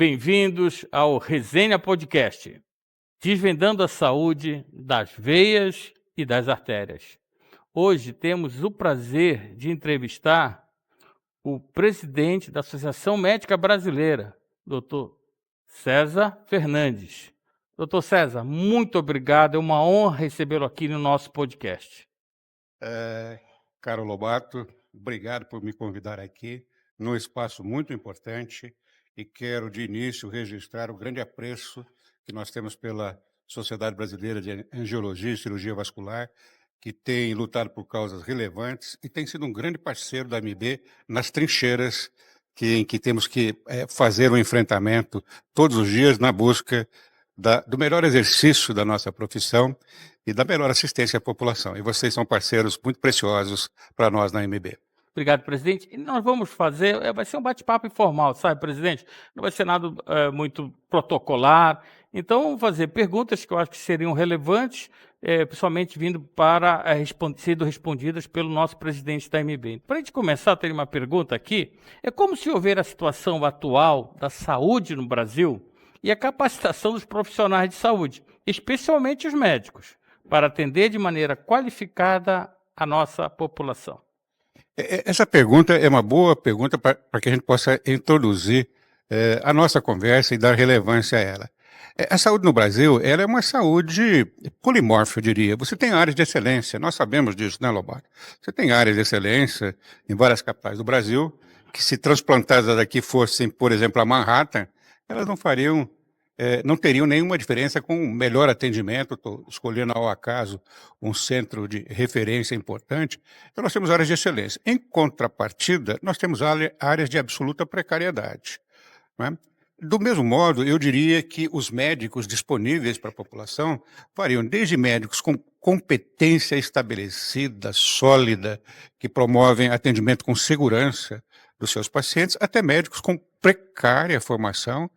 bem-vindos ao Resenha Podcast, desvendando a saúde das veias e das artérias. Hoje temos o prazer de entrevistar o presidente da Associação Médica Brasileira, Dr. César Fernandes. Dr. César, muito obrigado, é uma honra recebê-lo aqui no nosso podcast. Caro Lobato, obrigado por me convidar aqui num espaço muito importante e quero de início registrar o grande apreço que nós temos pela Sociedade Brasileira de Angiologia e Cirurgia Vascular, que tem lutado por causas relevantes e tem sido um grande parceiro da AMB nas trincheiras em que temos que fazer o enfrentamento todos os dias na busca do melhor exercício da nossa profissão e da melhor assistência à população. E vocês são parceiros muito preciosos para nós na AMB. Obrigado, presidente. E nós vamos fazer, vai ser um bate-papo informal, sabe, presidente? Não vai ser nada muito protocolar. Então, vamos fazer perguntas que eu acho que seriam relevantes, principalmente vindo para sendo respondidas pelo nosso presidente da AMB. Para a gente começar, tem uma pergunta aqui. É como se houver a situação atual da saúde no Brasil e a capacitação dos profissionais de saúde, especialmente os médicos, para atender de maneira qualificada a nossa população. Essa pergunta é uma boa pergunta para que a gente possa introduzir a nossa conversa e dar relevância a ela. A saúde no Brasil, ela é uma saúde polimorfa, eu diria. Você tem áreas de excelência, nós sabemos disso, né, Lobato? Você tem áreas de excelência em várias capitais do Brasil, que se transplantadas daqui fossem, por exemplo, a Manhattan, elas não teriam nenhuma diferença com o melhor atendimento. Estou escolhendo ao acaso um centro de referência importante. Então nós temos áreas de excelência. Em contrapartida, nós temos áreas de absoluta precariedade, não é? Do mesmo modo, eu diria que os médicos disponíveis para a população variam desde médicos com competência estabelecida, sólida, que promovem atendimento com segurança dos seus pacientes, até médicos com precária formação,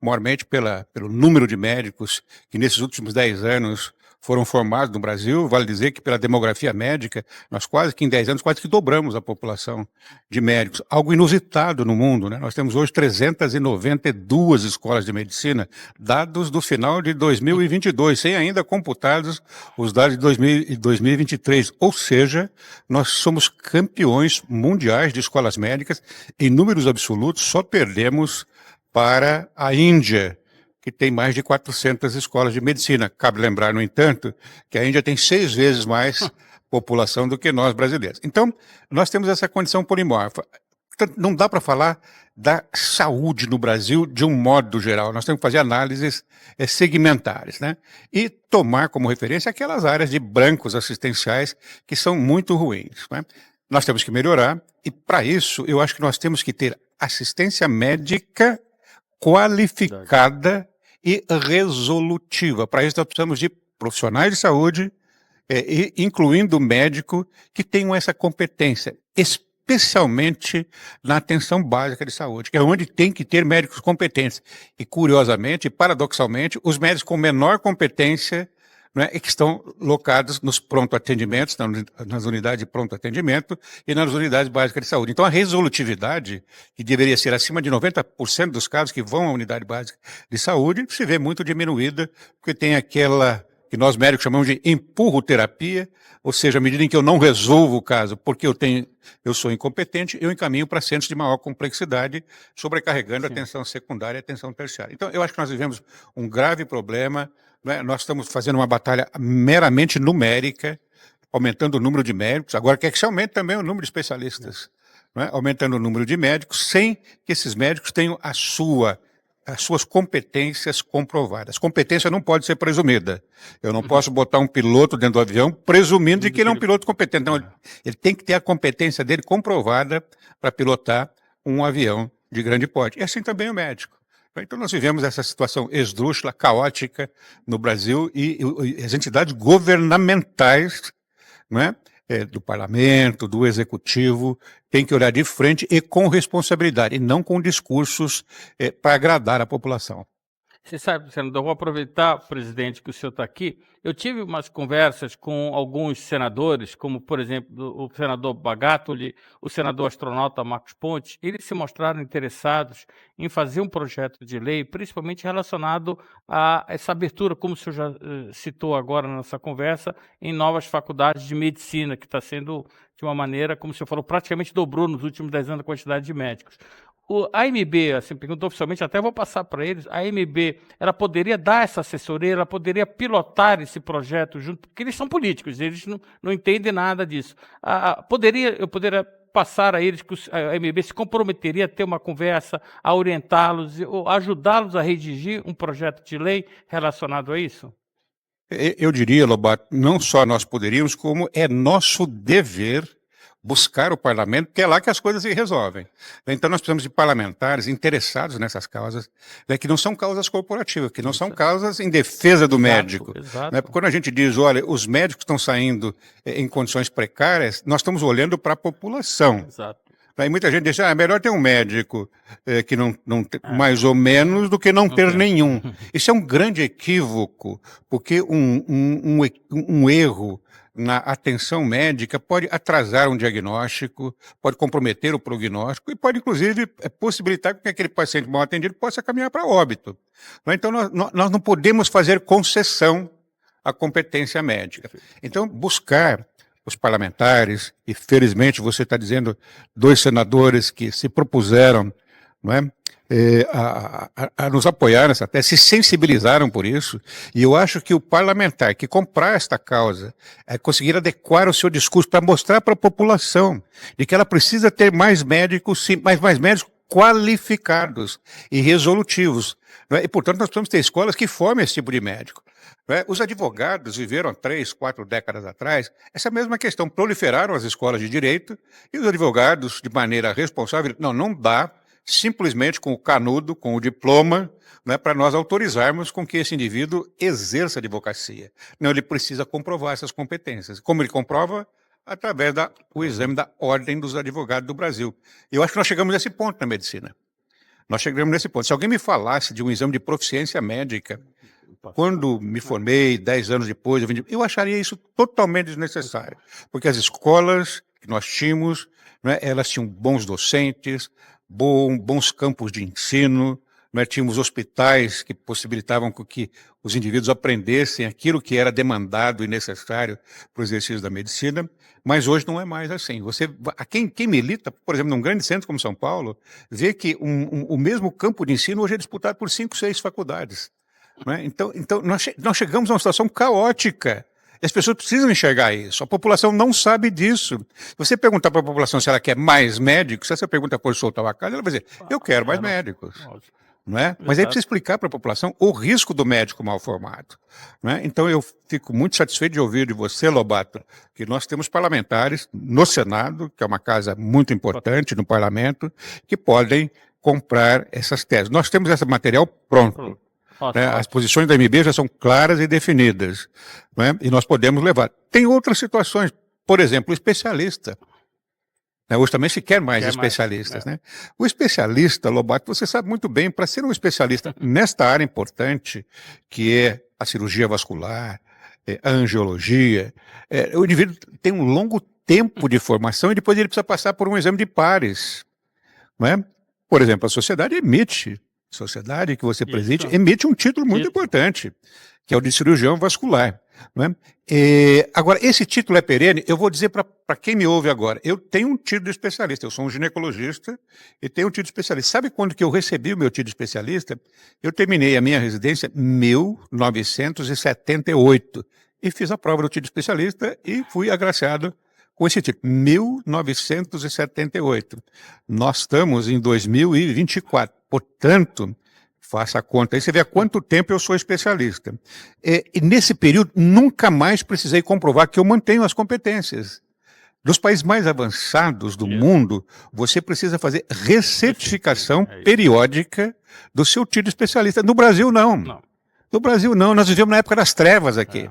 maiormente pelo número de médicos que nesses últimos 10 anos foram formados no Brasil. Vale dizer que pela demografia médica, nós quase que em 10 anos, quase que dobramos a população de médicos. Algo inusitado no mundo, né? Nós temos hoje 392 escolas de medicina, dados do final de 2022, sem ainda computados os dados de 2023. Ou seja, nós somos campeões mundiais de escolas médicas. Em números absolutos, só perdemos para a Índia, que tem mais de 400 escolas de medicina. Cabe lembrar, no entanto, que a Índia tem 6 vezes mais população do que nós brasileiros. Então, nós temos essa condição polimorfa. Portanto, não dá para falar da saúde no Brasil de um modo geral. Nós temos que fazer análises segmentares, né? E tomar como referência aquelas áreas de brancos assistenciais que são muito ruins, né? Nós temos que melhorar e, para isso, eu acho que nós temos que ter assistência médica qualificada e resolutiva. Para isso, nós precisamos de profissionais de saúde, incluindo o médico, que tenham essa competência, especialmente na atenção básica de saúde, que é onde tem que ter médicos competentes. E, curiosamente, paradoxalmente, os médicos com menor competência, não é, que estão locados nos pronto-atendimentos, nas unidades de pronto-atendimento e nas unidades básicas de saúde. Então, a resolutividade, que deveria ser acima de 90% dos casos que vão à unidade básica de saúde, se vê muito diminuída, porque tem aquela que nós médicos chamamos de empurroterapia, ou seja, à medida em que eu não resolvo o caso porque eu sou incompetente, eu encaminho para centros de maior complexidade, sobrecarregando a atenção secundária e a atenção terciária. Então, eu acho que nós vivemos um grave problema, né? Nós estamos fazendo uma batalha meramente numérica, aumentando o número de médicos, agora quer que se aumente também o número de especialistas, né? Aumentando o número de médicos, sem que esses médicos tenham as suas competências comprovadas. Competência não pode ser presumida. Eu não posso botar um piloto dentro do avião presumindo de que ele é um piloto competente. Então, ele tem que ter a competência dele comprovada para pilotar um avião de grande porte. E assim também o médico. Então, nós vivemos essa situação esdrúxula, caótica no Brasil e as entidades governamentais, né, do parlamento, do executivo, têm que olhar de frente e com responsabilidade, e não com discursos para agradar a população. Você sabe, senador, vou aproveitar, presidente, que o senhor está aqui. Eu tive umas conversas com alguns senadores, como, por exemplo, o senador Bagatoli, o senador astronauta Marcos Pontes. Eles se mostraram interessados em fazer um projeto de lei, principalmente relacionado a essa abertura, como o senhor já citou agora na nossa conversa, em novas faculdades de medicina, que está sendo, de uma maneira, como o senhor falou, praticamente dobrou nos últimos 10 anos a quantidade de médicos. A AMB, assim, perguntou oficialmente, até vou passar para eles, a AMB, ela poderia dar essa assessoria, ela poderia pilotar esse projeto junto, porque eles são políticos, eles não entendem nada disso. Eu poderia passar a eles que a AMB se comprometeria a ter uma conversa, a orientá-los, ou ajudá-los a redigir um projeto de lei relacionado a isso? Eu diria, Lobato, não só nós poderíamos, como é nosso dever buscar o parlamento, porque é lá que as coisas se resolvem. Então nós precisamos de parlamentares interessados nessas causas, que não são causas corporativas, que não são causas em defesa do médico. Exato. Porque quando a gente diz, olha, os médicos estão saindo em condições precárias, nós estamos olhando para a população. Exato. Aí muita gente diz, é melhor ter um médico que não mais ou menos do que não ter nenhum. Isso é um grande equívoco, porque um erro na atenção médica pode atrasar um diagnóstico, pode comprometer o prognóstico e pode, inclusive, possibilitar que aquele paciente mal atendido possa caminhar para óbito. Então, nós não podemos fazer concessão à competência médica. Então, buscar os parlamentares, e felizmente você está dizendo 2 senadores que se propuseram, não é, a nos apoiar nessa tese, se sensibilizaram por isso, e eu acho que o parlamentar que comprar esta causa, conseguir adequar o seu discurso para mostrar para a população de que ela precisa ter mais médicos, sim, mas mais médicos qualificados e resolutivos. E, portanto, nós precisamos ter escolas que formem esse tipo de médico. Os advogados viveram 3, 4 décadas atrás essa mesma questão. Proliferaram as escolas de direito e os advogados, de maneira responsável, não dá simplesmente com o canudo, com o diploma, para nós autorizarmos com que esse indivíduo exerça a advocacia. Não, ele precisa comprovar essas competências. Como ele comprova? Através do exame da Ordem dos Advogados do Brasil. Eu acho que nós chegamos nesse ponto na medicina. Nós chegamos nesse ponto. Se alguém me falasse de um exame de proficiência médica, quando me formei, 10 anos depois, eu acharia isso totalmente desnecessário. Porque as escolas que nós tínhamos, elas tinham bons docentes, bons campos de ensino, tínhamos hospitais que possibilitavam que os indivíduos aprendessem aquilo que era demandado e necessário para o exercício da medicina, mas hoje não é mais assim. Quem milita, por exemplo, num grande centro como São Paulo, vê que o mesmo campo de ensino hoje é disputado por 5, 6 faculdades. Então nós chegamos a uma situação caótica. E as pessoas precisam enxergar isso. A população não sabe disso. Se você perguntar para a população se ela quer mais médicos, se essa pergunta for soltar a casa, ela vai dizer, eu quero mais médicos. Não é? Mas aí precisa explicar para a população o risco do médico mal formado. Não é? Então eu fico muito satisfeito de ouvir de você, Lobato, que nós temos parlamentares no Senado, que é uma casa muito importante no parlamento, que podem comprar essas teses. Nós temos esse material pronto. As posições da MB já são claras e definidas, e nós podemos levar. Tem outras situações, por exemplo, o especialista. Hoje também se quer mais especialistas. O especialista, Lobato, você sabe muito bem, para ser um especialista nesta área importante, que é a cirurgia vascular, a angiologia, o indivíduo tem um longo tempo de formação e depois ele precisa passar por um exame de pares. Por exemplo, a sociedade que você preside, emite um título muito importante, que é o de cirurgião vascular. Agora, esse título é perene, eu vou dizer para quem me ouve agora, eu tenho um título de especialista, eu sou um ginecologista e tenho um título de especialista. Sabe quando que eu recebi o meu título de especialista? Eu terminei a minha residência em 1978 e fiz a prova do título de especialista e fui agraciado com esse título, 1978. Nós estamos em 2024, portanto, faça a conta aí, você vê há quanto tempo eu sou especialista. E nesse período, nunca mais precisei comprovar que eu mantenho as competências. Dos países mais avançados do mundo, você precisa fazer recertificação periódica do seu título de especialista. No Brasil, não. No Brasil, não. Nós vivemos na época das trevas aqui.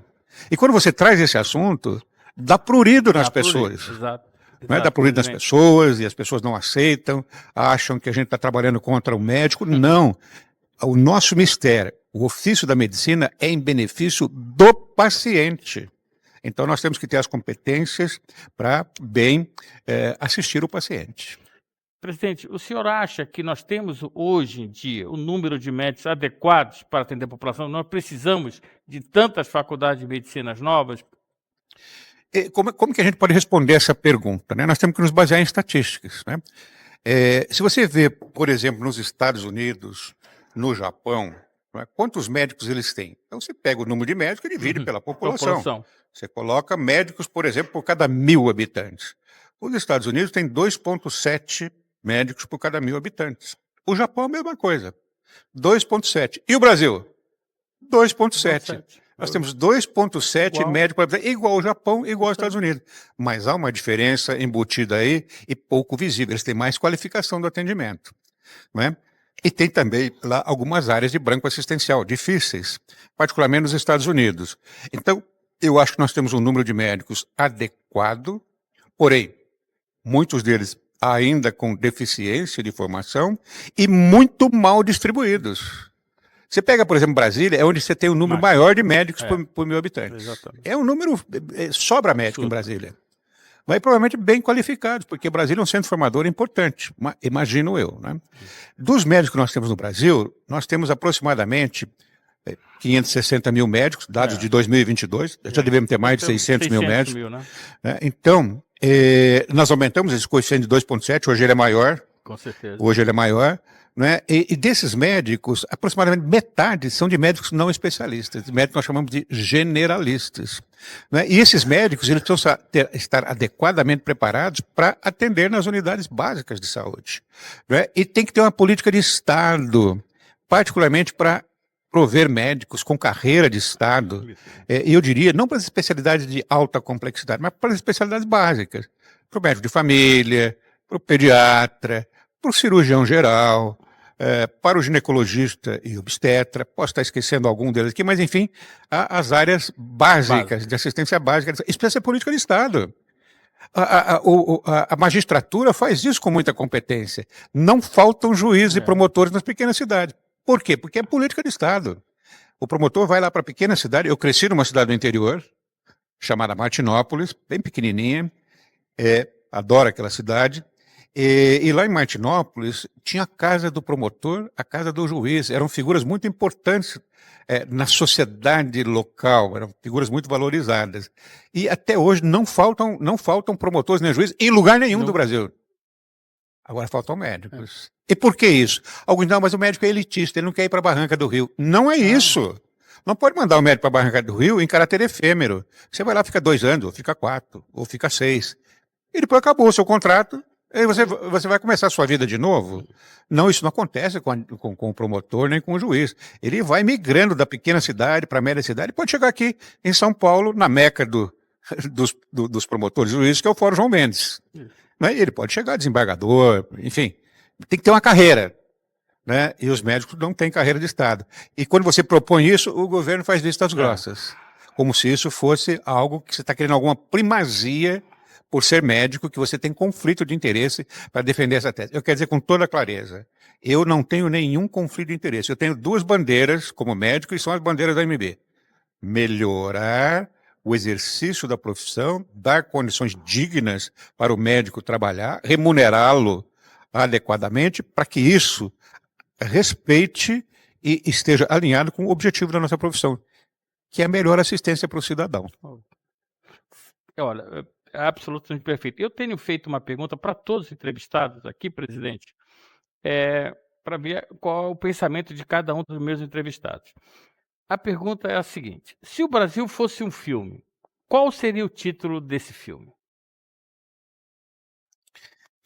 E quando você traz esse assunto, dá prurido nas pessoas. Exato. Dá prurido nas pessoas, e as pessoas não aceitam, acham que a gente está trabalhando contra o médico. Não. O nosso mistério, O ofício da medicina é em benefício do paciente. Então, nós temos que ter as competências para bem assistir o paciente. Presidente, o senhor acha que nós temos hoje em dia o número de médicos adequados para atender a população? Nós precisamos de tantas faculdades de medicinas novas? Como que a gente pode responder essa pergunta, né? Nós temos que nos basear em estatísticas, né? Se você vê, por exemplo, nos Estados Unidos, no Japão, né, quantos médicos eles têm? Então, você pega o número de médicos e divide pela população. Você coloca médicos, por exemplo, por cada 1.000 habitantes. Os Estados Unidos têm 2,7 médicos por cada 1.000 habitantes. O Japão é a mesma coisa, 2,7. E o Brasil? 2,7. Nós temos 2,7 médicos por habitante, igual ao Japão, igual aos Estados Unidos. Mas há uma diferença embutida aí e pouco visível. Eles têm mais qualificação do atendimento, né? E tem também lá algumas áreas de branco assistencial difíceis, particularmente nos Estados Unidos. Então, eu acho que nós temos um número de médicos adequado, porém, muitos deles ainda com deficiência de formação e muito mal distribuídos. Você pega, por exemplo, Brasília, é onde você tem um número maior de médicos por 1.000 habitantes. Exatamente. É um número, sobra médico em Brasília. Mas provavelmente bem qualificados, porque Brasília é um centro formador importante, imagino eu, né? Dos médicos que nós temos no Brasil, nós temos aproximadamente 560 mil médicos, dados de 2022, já devemos ter mais de 600 mil médicos. Né? Então, nós aumentamos esse coeficiente de 2,7, hoje ele é maior. Com certeza. Hoje ele é maior. Né? E desses médicos, aproximadamente metade são de médicos não especialistas, de médicos que nós chamamos de generalistas. Né? E esses médicos eles precisam estar adequadamente preparados para atender nas unidades básicas de saúde. Né? E tem que ter uma política de Estado, particularmente para prover médicos com carreira de Estado, e eu diria, não para as especialidades de alta complexidade, mas para as especialidades básicas, para o médico de família, para o pediatra, para o cirurgião geral, para o ginecologista e obstetra, posso estar esquecendo algum deles aqui, mas enfim, as áreas básicas, de assistência básica, isso precisa ser política de Estado. A magistratura faz isso com muita competência. Não faltam juízes e promotores nas pequenas cidades. Por quê? Porque é política de Estado. O promotor vai lá para a pequena cidade, eu cresci numa cidade do interior, chamada Martinópolis, bem pequenininha, adoro aquela cidade. E lá em Martinópolis tinha a casa do promotor, a casa do juiz, eram figuras muito importantes na sociedade local, eram figuras muito valorizadas. E até hoje não faltam promotores nem juízes em lugar nenhum do Brasil. Agora faltam médicos. E por que isso? Alguns não, mas o médico é elitista, ele não quer ir para a Barranca do Rio. Não é isso. Não pode mandar o médico para a Barranca do Rio em caráter efêmero. Você vai lá, fica 2 anos, ou fica 4, ou fica 6. E depois acabou o seu contrato. Aí você vai começar a sua vida de novo? Não, isso não acontece com o promotor nem com o juiz. Ele vai migrando da pequena cidade para a média cidade e pode chegar aqui em São Paulo, na meca dos promotores e juízes, que é o Fórum João Mendes. Né? Ele pode chegar desembargador, enfim, tem que ter uma carreira. Né? E os médicos não têm carreira de Estado. E quando você propõe isso, o governo faz vistas grossas. Como se isso fosse algo que você está querendo alguma primazia por ser médico, que você tem conflito de interesse para defender essa tese. Eu quero dizer com toda clareza, eu não tenho nenhum conflito de interesse. Eu tenho 2 bandeiras como médico e são as bandeiras da MB. Melhorar o exercício da profissão, dar condições dignas para o médico trabalhar, remunerá-lo adequadamente, para que isso respeite e esteja alinhado com o objetivo da nossa profissão, que é a melhor assistência para o cidadão. Olha, é absolutamente perfeito. Eu tenho feito uma pergunta para todos os entrevistados aqui, presidente, para ver qual é o pensamento de cada um dos meus entrevistados. A pergunta é a seguinte: se o Brasil fosse um filme, qual seria o título desse filme?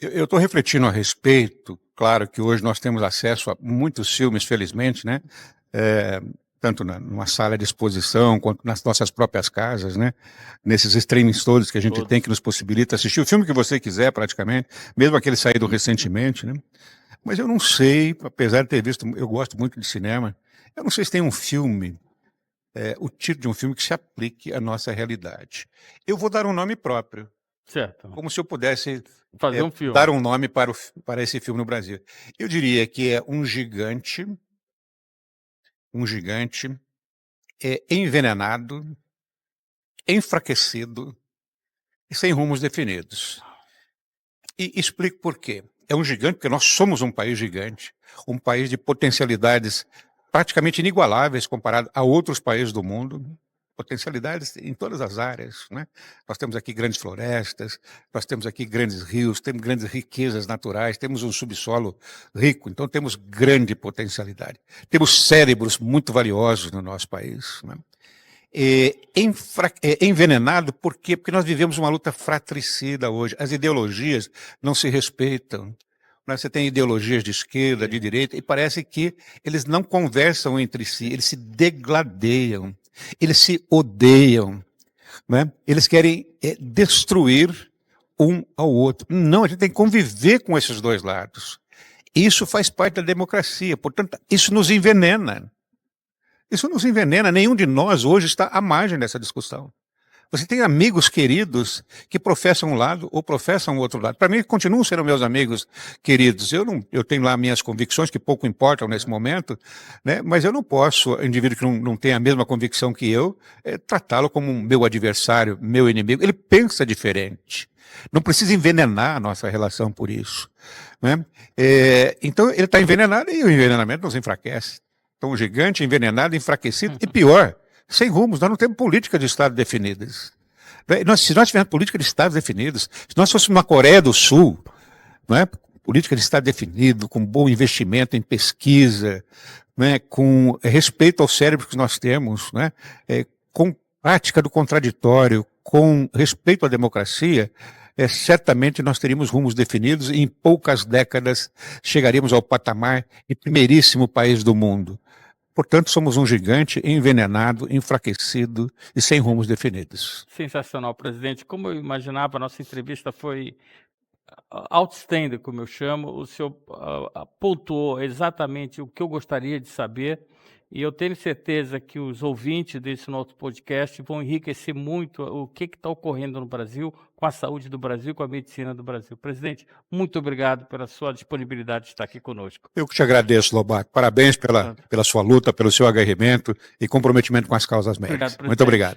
Eu estou refletindo a respeito. Claro que hoje nós temos acesso a muitos filmes, felizmente, né? Tanto numa sala de exposição, quanto nas nossas próprias casas, né? Nesses streamings todos que a gente tem, que nos possibilita assistir o filme que você quiser, praticamente, mesmo aquele saído recentemente, né? Mas eu não sei, apesar de ter visto, eu gosto muito de cinema, eu não sei se tem um filme, o título de um filme que se aplique à nossa realidade. Eu vou dar um nome próprio. Certo. Como se eu pudesse fazer um filme. Dar um nome para esse filme no Brasil. Eu diria que é Um Gigante um gigante envenenado, enfraquecido e sem rumos definidos. E explico por quê. É um gigante porque nós somos um país gigante, um país de potencialidades praticamente inigualáveis comparado a outros países do mundo, potencialidades em todas as áreas, né? Nós temos aqui grandes florestas, nós temos aqui grandes rios, temos grandes riquezas naturais, temos um subsolo rico, então temos grande potencialidade. Temos cérebros muito valiosos no nosso país, né? Envenenado por quê? Porque nós vivemos uma luta fratricida hoje. As ideologias não se respeitam. Você tem ideologias de esquerda, de direita, e parece que eles não conversam entre si, eles se degladeiam, eles se odeiam, né? Eles querem destruir um ao outro. Não, a gente tem que conviver com esses dois lados. Isso faz parte da democracia, portanto, isso nos envenena. Isso nos envenena, nenhum de nós hoje está à margem dessa discussão. Você tem amigos queridos que professam um lado ou professam o outro lado. Para mim, continuam sendo meus amigos queridos. Eu tenho lá minhas convicções, que pouco importam nesse momento, né? Mas eu não posso, indivíduo que não tem a mesma convicção que eu, tratá-lo como um meu adversário, meu inimigo. Ele pensa diferente. Não precisa envenenar a nossa relação por isso, né? Então, ele está envenenado e o envenenamento nos enfraquece. Então, um gigante envenenado, enfraquecido, e pior, sem rumos. Nós não temos política de Estado definidas. Se nós tivéssemos política de Estado definidas, se nós fôssemos uma Coreia do Sul, não é? Política de Estado definido, com bom investimento em pesquisa, né? Com respeito ao cérebro que nós temos, né? Com prática do contraditório, com respeito à democracia, certamente nós teríamos rumos definidos e em poucas décadas chegaríamos ao patamar de primeiríssimo país do mundo. Portanto, somos um gigante envenenado, enfraquecido e sem rumos definidos. Sensacional, presidente. Como eu imaginava, a nossa entrevista foi outstanding, como eu chamo. O senhor pontuou exatamente o que eu gostaria de saber. E eu tenho certeza que os ouvintes desse nosso podcast vão enriquecer muito o que está ocorrendo no Brasil, com a saúde do Brasil, com a medicina do Brasil. Presidente, muito obrigado pela sua disponibilidade de estar aqui conosco. Eu que te agradeço, Lobato. Parabéns pela sua luta, pelo seu aguerrimento e comprometimento com as causas médicas. Muito obrigado.